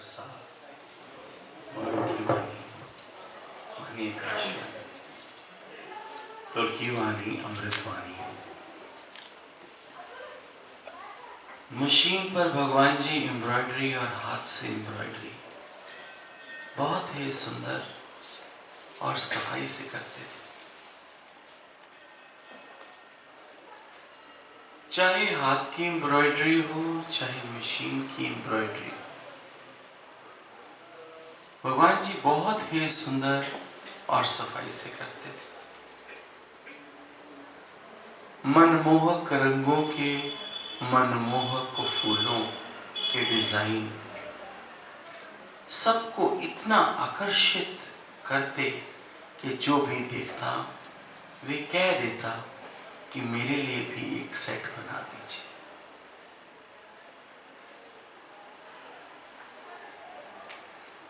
प्रसाद गुरु की वाणी वाणी आकाशवाणी तुर्की वाणी अमृतवाणी। मशीन पर भगवान जी एम्ब्रॉयडरी और हाथ से एम्ब्रॉयडरी बहुत ही सुंदर और सफाई से करते थे। चाहे हाथ की एम्ब्रॉयडरी हो चाहे मशीन की एम्ब्रॉयडरी, भगवान जी बहुत ही सुंदर और सफाई से करते थे। मनमोहक रंगों के मनमोहक फूलों के डिजाइन सबको इतना आकर्षित करते कि जो भी देखता वे कह देता कि मेरे लिए भी एक सेट बना दीजिए।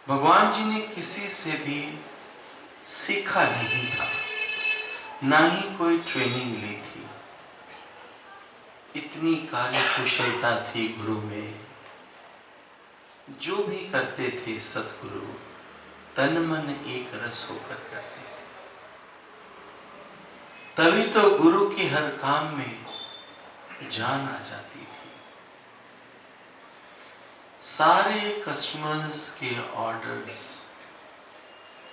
भगवान जी ने किसी से भी सीखा नहीं था, ना ही कोई ट्रेनिंग ली थी। इतनी कार्यकुशलता थी गुरु में। जो भी करते थे सतगुरु तन मन एक रस होकर करते थे। तभी तो गुरु के हर काम में जान आ जाती थी। सारे कस्टमर्स के ऑर्डर्स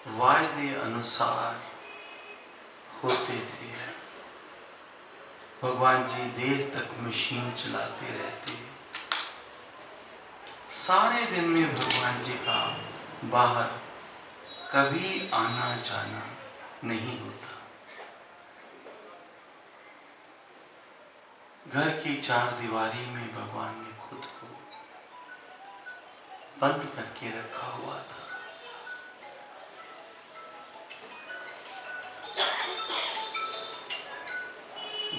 वायदे अनुसार होते थे। भगवान जी देर तक मशीन चलाते रहते। सारे दिन में भगवान जी का बाहर कभी आना जाना नहीं होता। घर की चार दीवारी में भगवान ने खुद को बंद करके रखा हुआ था।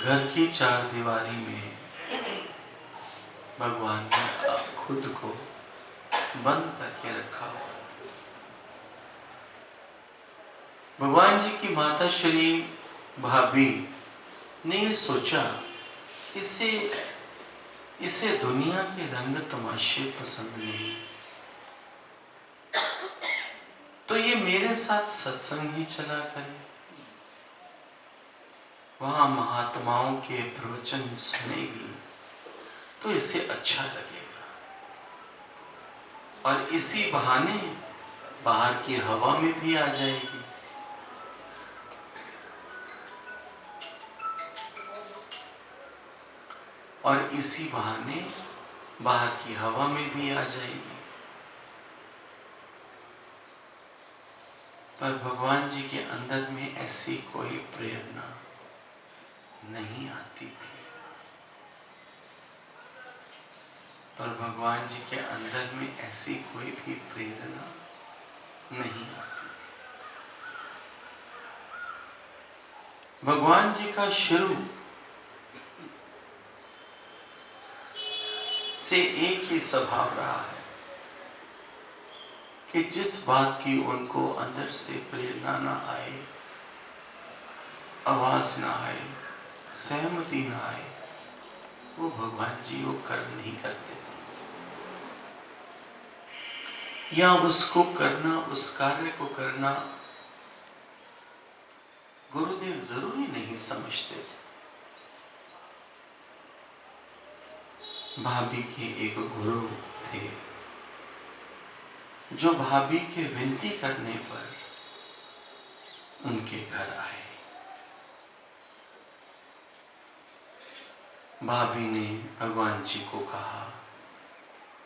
घर की चार दीवारी में भगवान ने खुद को बंद करके रखा हुआ था। भगवान जी की माता श्री भाभी ने ये सोचा, इसे दुनिया के रंग तमाशे पसंद नहीं, तो ये मेरे साथ सत्संग ही चला करे। वहां महात्माओं के प्रवचन सुनेगी तो इसे अच्छा लगेगा और इसी बहाने बाहर की हवा में भी आ जाएगी। और इसी बहाने बाहर की हवा में भी आ जाएगी। पर भगवान जी के अंदर में ऐसी कोई प्रेरणा नहीं आती थी। पर भगवान जी के अंदर में ऐसी कोई भी प्रेरणा नहीं आती थी। भगवान जी का शुरू से एक ही स्वभाव रहा है कि जिस बात की उनको अंदर से प्रेरणा ना आए, आवाज ना आए, सहमति ना आए, वो भगवान जी वो कर्म नहीं करते थे। या उसको करना, उस कार्य को करना गुरुदेव जरूरी नहीं समझते थे। भाभी के एक गुरु थे जो भाभी के विनती करने पर उनके घर आए। भाभी ने भगवान जी को कहा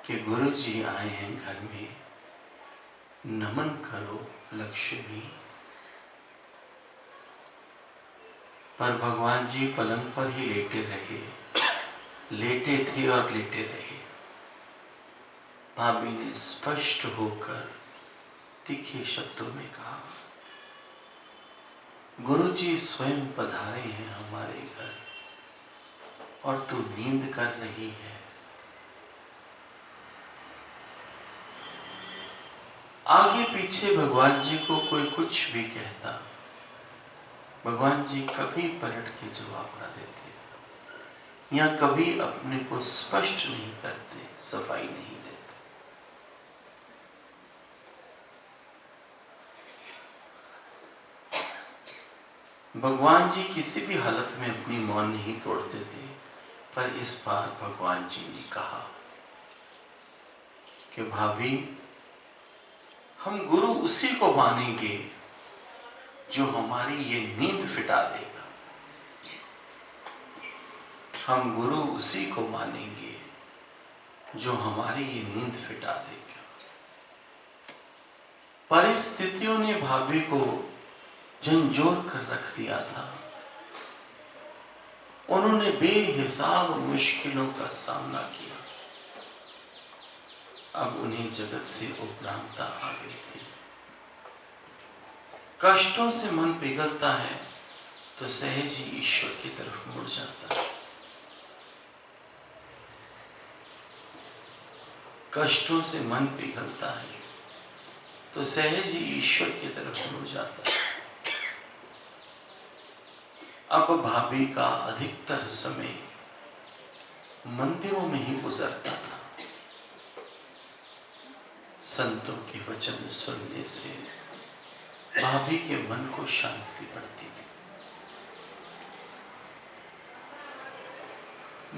कि गुरु जी आए हैं घर में, नमन करो लक्ष्मी। पर भगवान जी पलंग पर ही लेटे रहे, लेटे थे और लेटे रहे। भाभी ने स्पष्ट होकर तीखे शब्दों में कहा, गुरु जी स्वयं पधारे हैं हमारे घर और तू नींद कर रही है। आगे पीछे भगवान जी को कोई कुछ भी कहता, भगवान जी कभी पलट के जवाब न देते या कभी अपने को स्पष्ट नहीं करते, सफाई नहीं देते। भगवान जी किसी भी हालत में अपनी मौन नहीं तोड़ते थे, पर इस बार भगवान जी ने कहा कि भाभी, हम गुरु उसी को मानेंगे जो हमारी ये नींद फिटा देगा। हम गुरु उसी को मानेंगे जो हमारी ये नींद फिटा देगा। परिस्थितियों ने भाभी को झंझोर कर रख दिया था। उन्होंने बेहिसाब मुश्किलों का सामना किया। अब उन्हें जगत से उपरांता आ गई थी। कष्टों से मन पिघलता है तो सहज ही ईश्वर की तरफ मुड़ जाता है। कष्टों से मन पिघलता है तो सहज ही ईश्वर की तरफ मुड़ जाता है। अब भाभी का अधिकतर समय मंदिरों में ही गुजरता था। संतों के वचन सुनने से भाभी के मन को शांति पड़ती थी।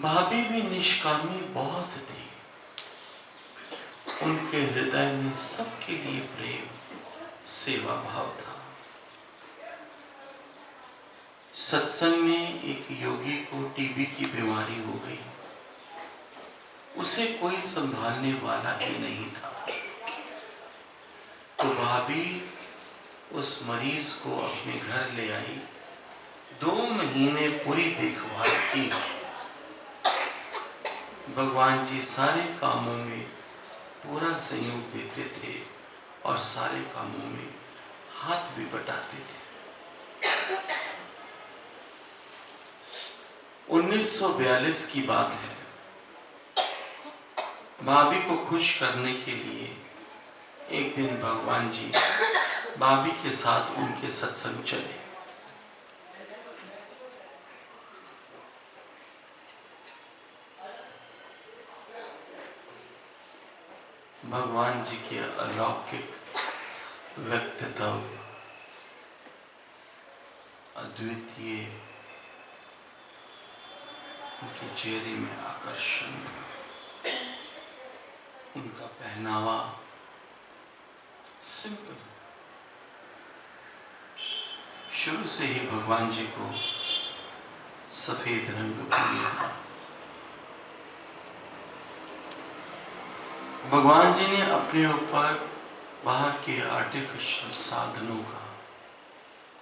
भाभी भी निष्कामी बहुत थी। उनके हृदय में सबके लिए प्रेम, सेवा भाव था। सत्संग में एक योगी को टीबी की बीमारी हो गई। उसे कोई संभालने वाला ही नहीं था, तो भाभी उस मरीज को अपने घर ले आई। 2 महीने पूरी देखभाल की। भगवान जी सारे कामों में पूरा सहयोग देते थे और सारे कामों में हाथ भी बटाते थे। 1942 की बात है। भाभी को खुश करने के लिए एक दिन भगवान जी भाभी के साथ उनके सत्संग चले। भगवान जी के अलौकिक व्यक्तित्व, अद्वितीय उनके चेहरे में आकर्षण, उनका पहनावा सिंपल। शुरू से ही भगवान जी को सफेद रंग प्रिय था। भगवान जी ने अपने ऊपर बाहर के आर्टिफिशियल साधनों का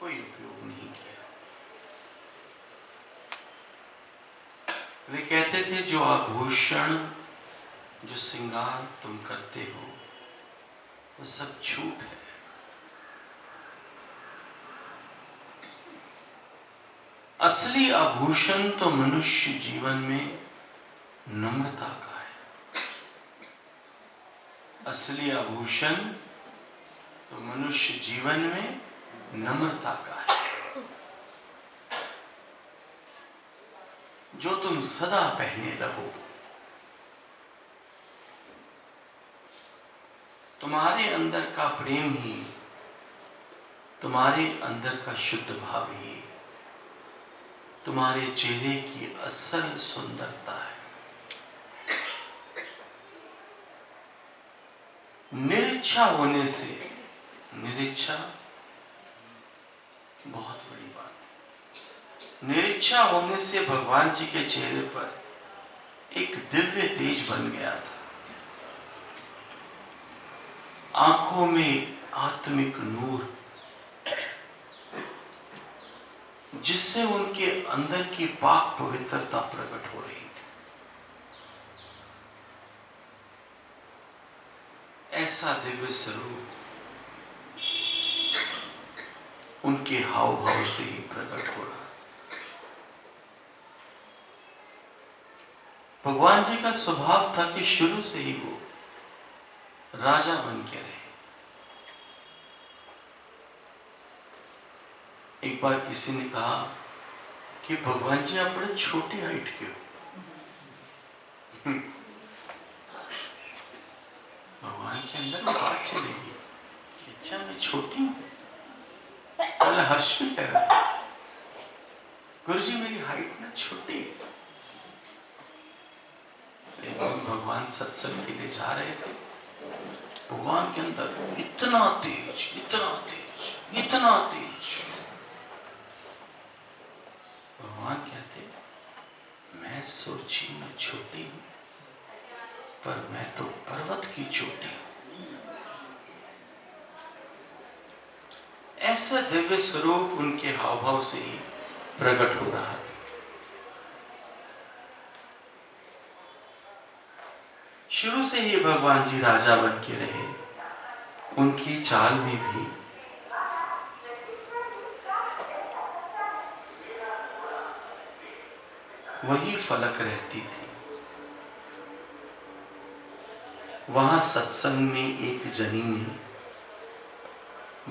कोई उपयोग नहीं किया। वे कहते थे, जो आभूषण, जो श्रृंगार तुम करते हो वो सब झूठ है। असली आभूषण तो मनुष्य जीवन में नम्रता का है। असली आभूषण तो मनुष्य जीवन में नम्रता का है, जो तुम सदा पहने रहो। तुम्हारे अंदर का प्रेम ही, तुम्हारे अंदर का शुद्ध भाव ही तुम्हारे चेहरे की असल सुंदरता है। निरीच्छा होने से, निरीच्छा बहुत बड़ी बात है। निरीच्छा होने से भगवान जी के चेहरे पर एक दिव्य तेज बन गया था। आंखों में आत्मिक नूर, जिससे उनके अंदर की पाक पवित्रता प्रकट हो रही थी। ऐसा दिव्य स्वरूप उनके हाव भाव से ही प्रकट हो रहा। भगवान जी का स्वभाव था कि शुरू से ही वो राजा बन के रहे। एक बार किसी ने कहा कि भगवान जी आप बड़े छोटी हाइट के हो। भगवान के अंदर में बात चलेगी कि अच्छा मैं छोटी हूं। पहले हर्ष भी कह रहा है गुरुजी मेरी हाइट ना छोटी है। एक दिन भगवान सत्संग के लिए जा रहे थे। भगवान के अंदर इतना तेज, इतना तेज, इतना तेज। भगवान कहते, मैं सोची मैं छोटी हूं, पर मैं तो पर्वत की चोटी हूं। ऐसा दिव्य स्वरूप उनके हाव भाव से ही प्रकट हो रहा था। शुरू से ही भगवान जी राजा बन के रहे। उनकी चाल में भी वही फलक रहती थी। वहां सत्संग में एक जनी ने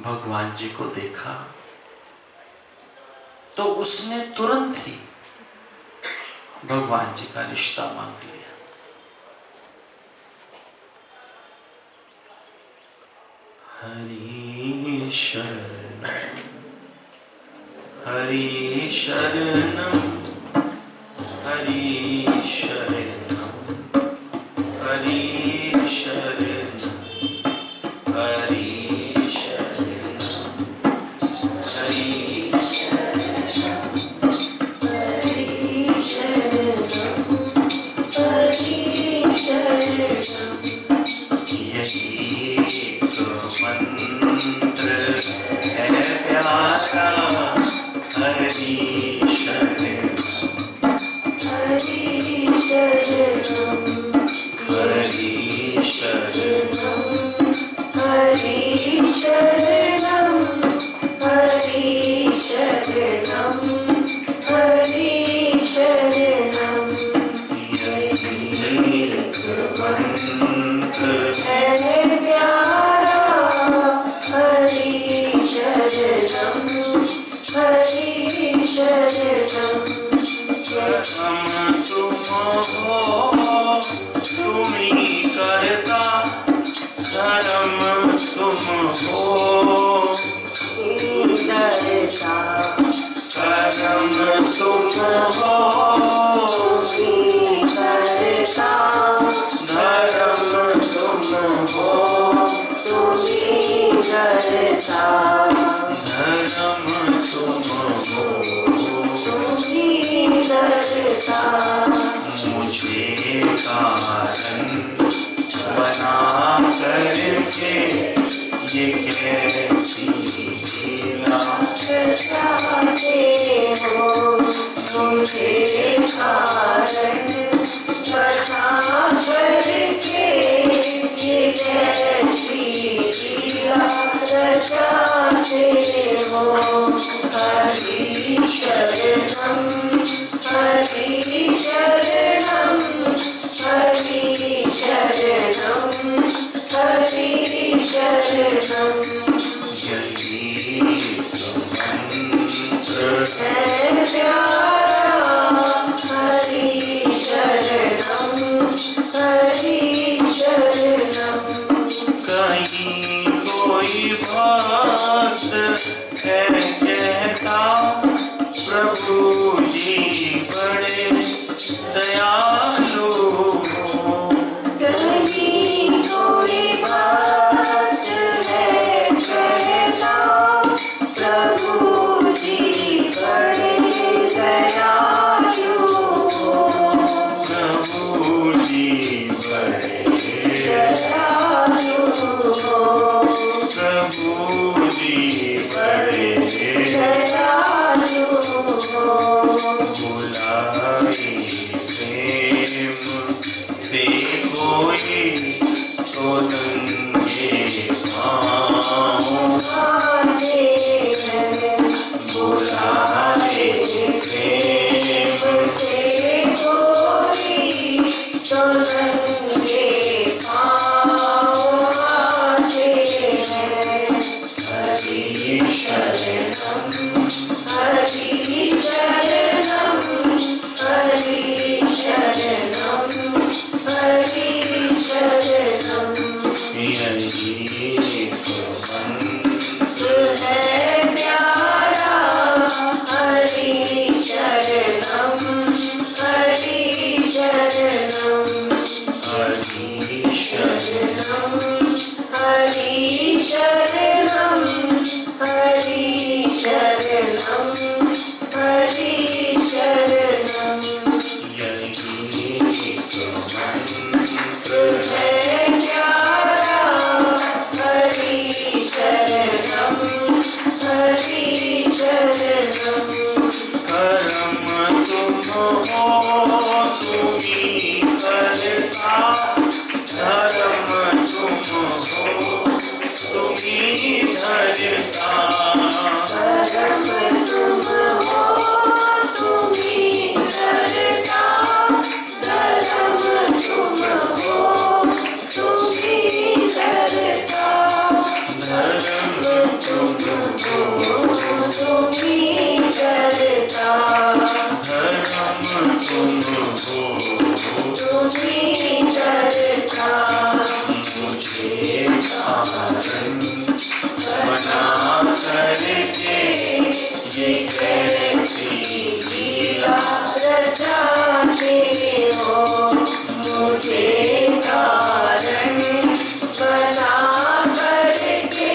भगवान जी को देखा तो उसने तुरंत ही भगवान जी का रिश्ता मांग लिया। हरि शरणम, हरि शरणम, हरि शरणम, हरि शरणम, हरि शरणम, हरि मंत्र है प्यारा। हरि शरणम, हरि शरणम, हरि शरणम, हरि शरणम, हरि शरणम, हरि शरणम। यही मंत्र है प्यारा। हरि शरणम, हरि शरणम। हम तुम हो तुम्ही करता, धर्म तुम हो करता, कर्म तुम हो करता, धर्म तुम हो करता, धर्म तुम हो करता। मुझे कारण बना करके ये कैसी लीला रचाते हो। मुझे कारण बना करके ये कैसी लीला रचाते हो। हरि शरणम, हरि शरणम, हरि शरणम, हरि शरणम। यही मंत्र है प्यारा। हरि शरणम, हरि शरणम। कहीं कोई भक्त है कहता, प्रभु जी बड़े दयालु। कहीं कोई बात है कहता, प्रभु जी बड़े दयालु। प्रभु जी बड़े दयालु। प्रभु जी बड़े दयालु। बुलाए प्रेम से कोई तो नंगे पाँव आते हैं। बुलाए प्रेम से कोई तो नंगे पाँव आते हैं। हरि शरणम, हरि शरणम, हरि शरणम, हरि शरणम। यही मंत्र है प्यारा। हरि शरणम। कारण बना करके ये कैसी लीला रचाते हो मुझे कारण बना करके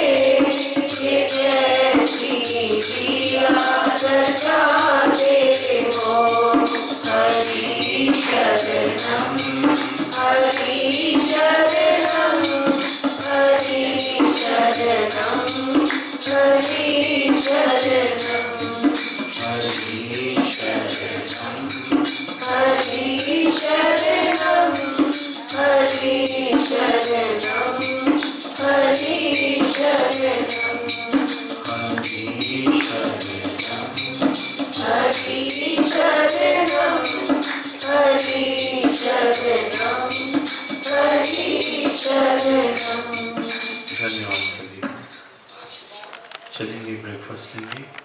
ये कैसी लीला रचाते हो हरि शरणम हरि शरणम हरि शरणम हरि शरणम हरि शरणम हरि शरणम हरि शरणम हरि शरणम हरि शरणम हरि शरणम हरि शरणम हरि शरणम। धन्यवाद सभी। चलेंगे ब्रेकफास्ट लेंगे।